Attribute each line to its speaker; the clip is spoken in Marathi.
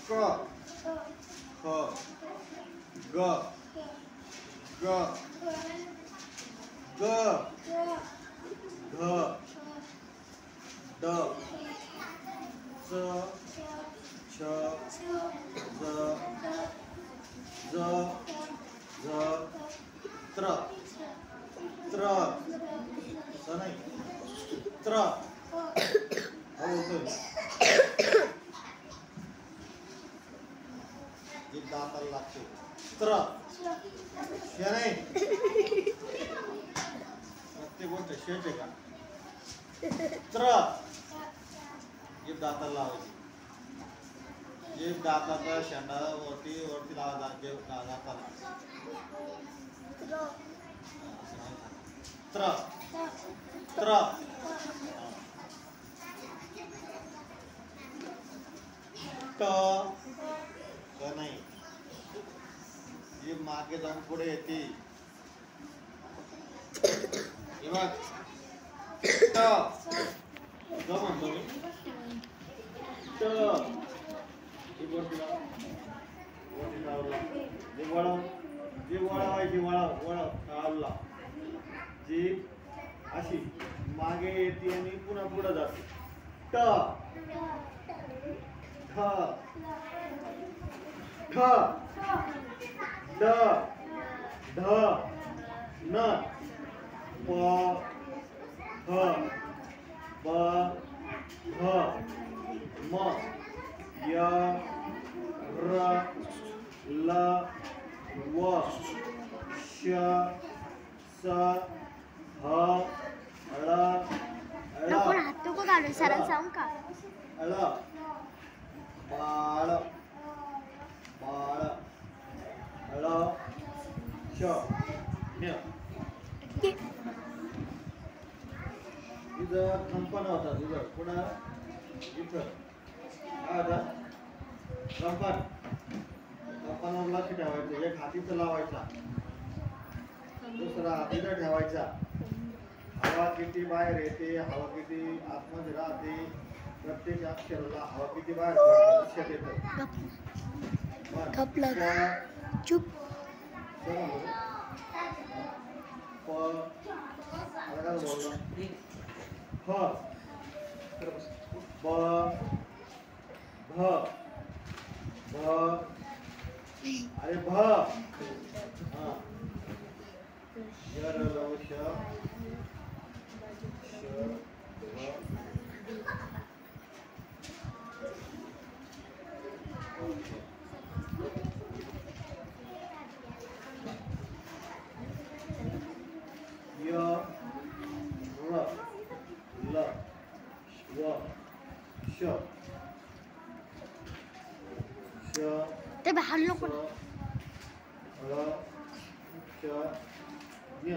Speaker 1: क ख ग ग ग घ ड च छ ज ज झ त्र त्र स नाही त्र जी दाताला लागते त्र शे नाही प्रत्येक गोष्ट शेच आहे का त्र जीभ दाताला लावायची जीभ दाताचा शेंडा वरती वरती लावायचा दाताला त्र त्र ट नाही जीभ मागे जाऊन पुढे येते बघ ट ग म्हणतो मी ट जीभ वरती लावला जीभ वळवायची वळव जीभ अशी मागे येते आणि पुन्हा पुढे जाते ट ठ ठ ड ढ न प ह ब ह म य र ल व श स ह ळ
Speaker 2: आपण हात नको घालून सरांना सांगू का
Speaker 1: ळ बाळ बाळ ळ श न्य इथं कंपन होता इथं पुन्हा इथं काय होता कंपनवर लक्ष ठेवायचं एक हात इथं लावायचा दुसरा हात इथं ठेवायचा हवा किती बाहेर येते हवा किती आतमध्ये राहते प्रत्येक अक्षराला हवा किती बाहेर लक्षात येतं
Speaker 2: चुप
Speaker 1: प बोललो फ ब भ भ अरे भ हा यर लव श श भ य र ल व श श
Speaker 2: ते बाहेर नको
Speaker 1: ळ श य